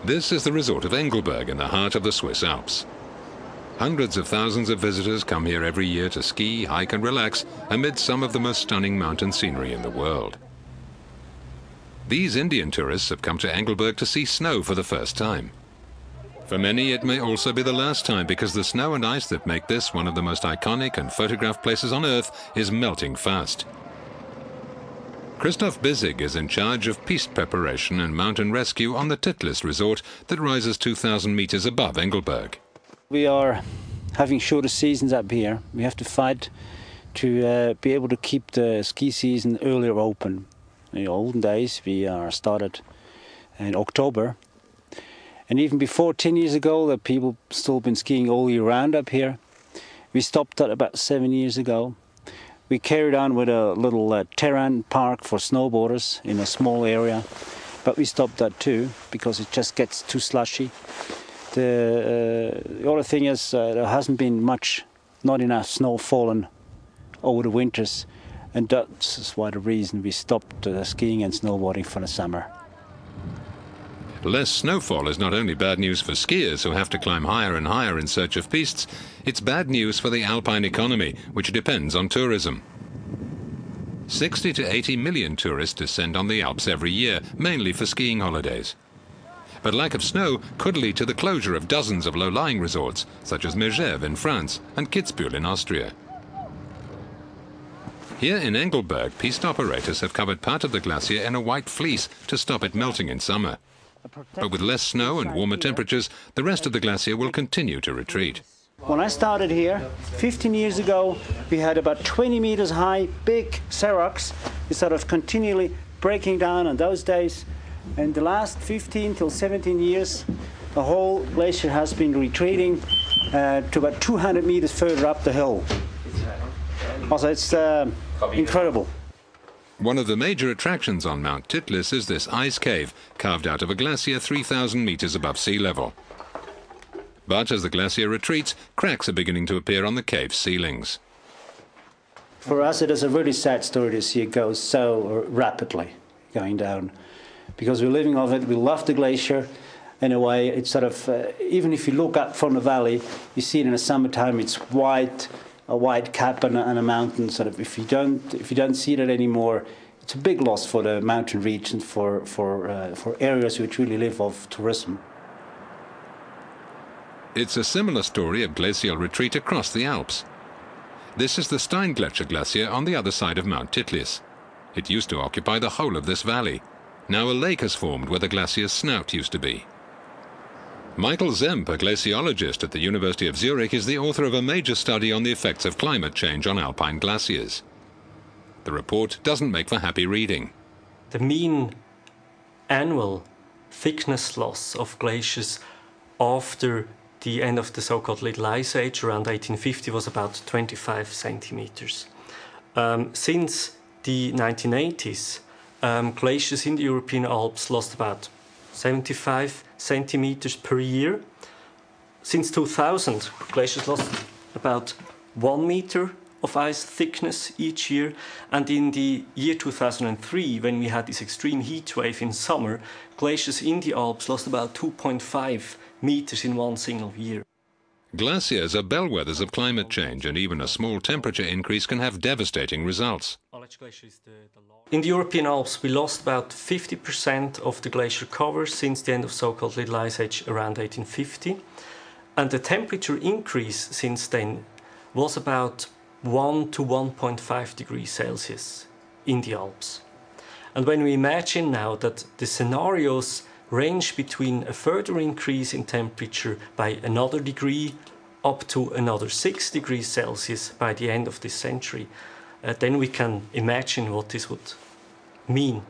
This is the resort of Engelberg in the heart of the Swiss Alps. Hundreds of thousands of visitors come here every year to ski, hike and relax amid some of the most stunning mountain scenery in the world. These Indian tourists have come to Engelberg to see snow for the first time. For many, it may also be the last time, because the snow and ice that make this one of the most iconic and photographed places on Earth is melting fast. Christoph Bissig is in charge of piste preparation and mountain rescue on the Titlis resort that rises 2,000 meters above Engelberg. We are having shorter seasons up here. We have to fight to be able to keep the ski season earlier open. In the olden days, we started in October. And even before 10 years ago, the people still been skiing all year round up here. We stopped that about 7 years ago. We carried on with a little terrain park for snowboarders in a small area, but we stopped that too because it just gets too slushy. The other thing is there hasn't been not enough snow fallen over the winters, and that's why the reason we stopped skiing and snowboarding for the summer. Less snowfall is not only bad news for skiers who have to climb higher and higher in search of pistes, it's bad news for the alpine economy, which depends on tourism. 60 to 80 million tourists descend on the Alps every year, mainly for skiing holidays. But lack of snow could lead to the closure of dozens of low-lying resorts, such as Megève in France and Kitzbühel in Austria. Here in Engelberg, piste operators have covered part of the glacier in a white fleece to stop it melting in summer. But with less snow and warmer temperatures, the rest of the glacier will continue to retreat. When I started here 15 years ago, we had about 20 meters high, big seracs. It's sort of continually breaking down on those days. And the last 15 till 17 years, the whole glacier has been retreating to about 200 meters further up the hill. Also, it's incredible. One of the major attractions on Mount Titlis is this ice cave, carved out of a glacier 3,000 meters above sea level. But as the glacier retreats, cracks are beginning to appear on the cave's ceilings. For us, it is a really sad story to see it go so rapidly going down. Because we're living off it, we love the glacier. In a way, it's sort of, even if you look up from the valley, you see it in the summertime, it's white, a white cap and a mountain. Sort of, if you don't see that anymore, it's a big loss for the mountain region, for areas which really live off tourism. It's a similar story of glacial retreat across the Alps. This is the Steingletscher glacier on the other side of Mount Titlis. It used to occupy the whole of this valley. Now a lake has formed where the glacier's snout used to be. Michael Zemp, a glaciologist at the University of Zurich, is the author of a major study on the effects of climate change on alpine glaciers. The report doesn't make for happy reading. The mean annual thickness loss of glaciers after the end of the so-called Little Ice Age around 1850 was about 25 centimeters. Since the 1980s, glaciers in the European Alps lost about 75 centimeters per year. Since 2000, glaciers lost about 1 meter of ice thickness each year. And in the year 2003, when we had this extreme heat wave in summer, glaciers in the Alps lost about 2.5 meters in one single year. Glaciers are bellwethers of climate change, and even a small temperature increase can have devastating results. In the European Alps, we lost about 50% of the glacier cover since the end of so-called Little Ice Age around 1850. And the temperature increase since then was about 1 to 1.5 degrees Celsius in the Alps. And when we imagine now that the scenarios range between a further increase in temperature by another degree up to another 6 degrees Celsius by the end of this century, then we can imagine what this would mean.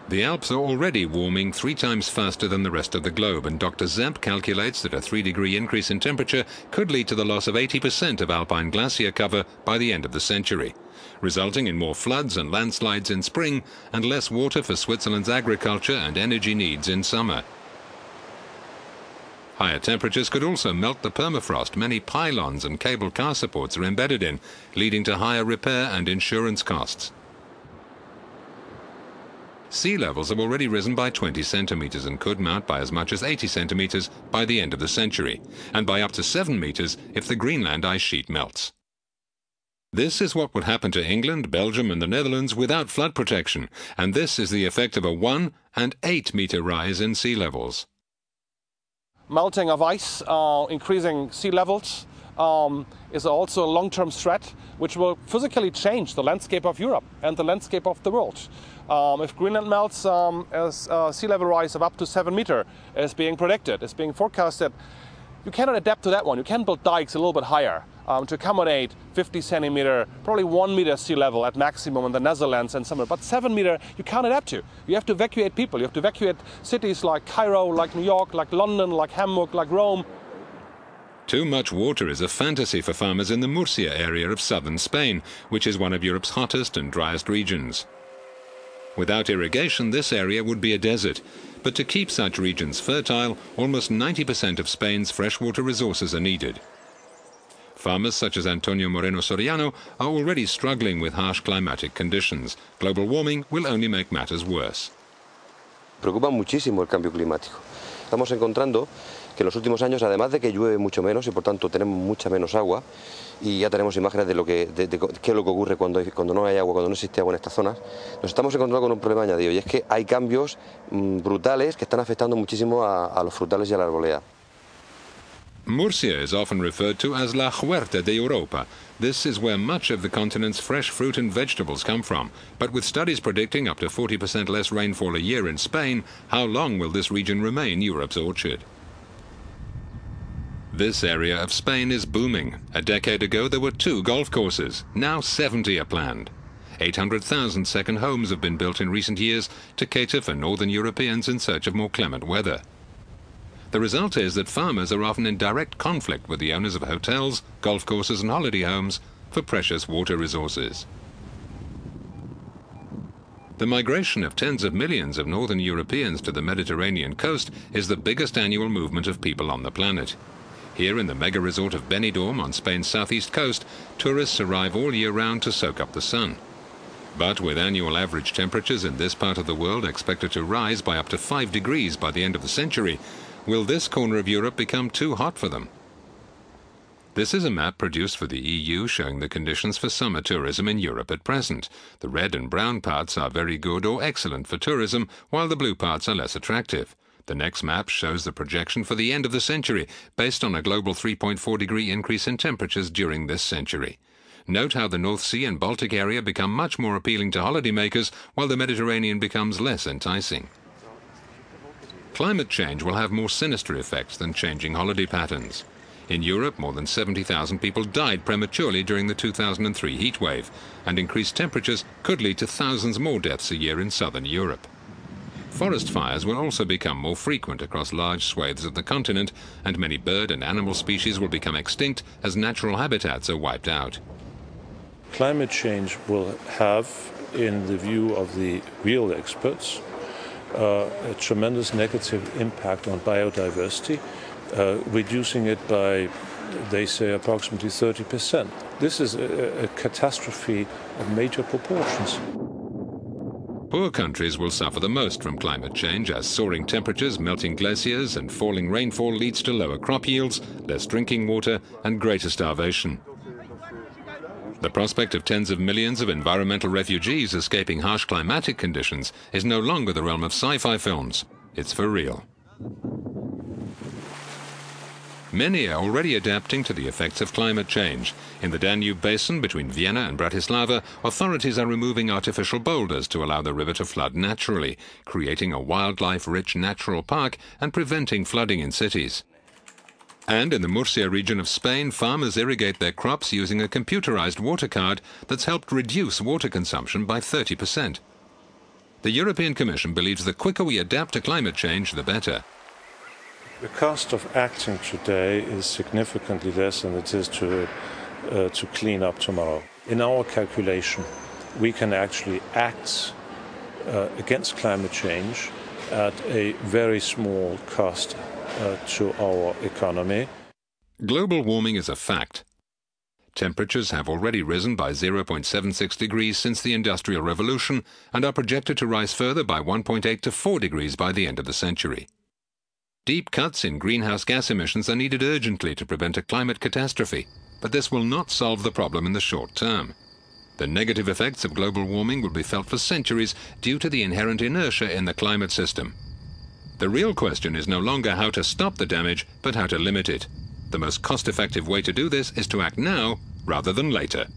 The Alps are already warming 3 times faster than the rest of the globe, and Dr. Zemp calculates that a 3-degree increase in temperature could lead to the loss of 80% of alpine glacier cover by the end of the century, resulting in more floods and landslides in spring and less water for Switzerland's agriculture and energy needs in summer. Higher temperatures could also melt the permafrost many pylons and cable car supports are embedded in, leading to higher repair and insurance costs. Sea levels have already risen by 20 centimetres and could mount by as much as 80 centimetres by the end of the century, and by up to 7 metres if the Greenland ice sheet melts. This is what would happen to England, Belgium and the Netherlands without flood protection, and this is the effect of a 1 and 8 metre rise in sea levels. Melting of ice, increasing sea levels, is also a long-term threat which will physically change the landscape of Europe and the landscape of the world. If Greenland melts, as sea level rise of up to 7 metres is being predicted, is being forecasted, you cannot adapt to that one. You can build dikes a little bit higher to accommodate 50 centimetre, probably 1 metre sea level at maximum in the Netherlands and somewhere. But 7 metre you can't adapt to. You have to evacuate people. You have to evacuate cities like Cairo, like New York, like London, like Hamburg, like Rome. Too much water is a fantasy for farmers in the Murcia area of southern Spain, which is one of Europe's hottest and driest regions. Without irrigation, this area would be a desert. But to keep such regions fertile, almost 90% of Spain's freshwater resources are needed. Farmers such as Antonio Moreno Soriano are already struggling with harsh climatic conditions. Global warming will only make matters worse. Preocupa muchísimo el cambio climático. Estamos encontrando que en los últimos años, además de que llueve mucho menos y por tanto tenemos mucha menos agua, y ya tenemos imágenes de qué es lo que ocurre cuando no hay agua, cuando no existe agua en estas zonas, nos estamos encontrando con un problema añadido, y es que hay cambios brutales que están afectando muchísimo a los frutales y a la arboleda. Murcia is often referred to as La Huerta de Europa. This is where much of the continent's fresh fruit and vegetables come from. But with studies predicting up to 40% less rainfall a year in Spain, how long will this region remain Europe's orchard? This area of Spain is booming. A decade ago there were 2 golf courses. Now 70 are planned. 800,000 second homes have been built in recent years to cater for northern Europeans in search of more clement weather. The result is that farmers are often in direct conflict with the owners of hotels, golf courses and holiday homes for precious water resources. The migration of tens of millions of northern Europeans to the Mediterranean coast is the biggest annual movement of people on the planet. Here in the mega resort of Benidorm on Spain's southeast coast, tourists arrive all year round to soak up the sun. But with annual average temperatures in this part of the world expected to rise by up to 5 degrees by the end of the century, will this corner of Europe become too hot for them? This is a map produced for the EU showing the conditions for summer tourism in Europe at present. The red and brown parts are very good or excellent for tourism, while the blue parts are less attractive. The next map shows the projection for the end of the century, based on a global 3.4-degree increase in temperatures during this century. Note how the North Sea and Baltic area become much more appealing to holidaymakers, while the Mediterranean becomes less enticing. Climate change will have more sinister effects than changing holiday patterns. In Europe, more than 70,000 people died prematurely during the 2003 heat wave, and increased temperatures could lead to thousands more deaths a year in southern Europe. Forest fires will also become more frequent across large swathes of the continent, and many bird and animal species will become extinct as natural habitats are wiped out. Climate change will have, in the view of the real experts, a tremendous negative impact on biodiversity, reducing it by, they say, approximately 30%. This is a catastrophe of major proportions. Poor countries will suffer the most from climate change, as soaring temperatures, melting glaciers and falling rainfall leads to lower crop yields, less drinking water and greater starvation. The prospect of tens of millions of environmental refugees escaping harsh climatic conditions is no longer the realm of sci-fi films. It's for real. Many are already adapting to the effects of climate change. In the Danube basin between Vienna and Bratislava, authorities are removing artificial boulders to allow the river to flood naturally, creating a wildlife-rich natural park and preventing flooding in cities. And in the Murcia region of Spain, farmers irrigate their crops using a computerized water card that's helped reduce water consumption by 30%. The European Commission believes the quicker we adapt to climate change, the better. The cost of acting today is significantly less than it is to clean up tomorrow. In our calculation, we can actually act against climate change at a very small cost to our economy. Global warming is a fact. temperatures have already risen by 0.76 degrees since the Industrial Revolution and are projected to rise further by 1.8 to 4 degrees by the end of the century. Deep cuts in greenhouse gas emissions are needed urgently to prevent a climate catastrophe, but this will not solve the problem in the short term. The negative effects of global warming will be felt for centuries due to the inherent inertia in the climate system. The real question is no longer how to stop the damage, but how to limit it. The most cost-effective way to do this is to act now rather than later.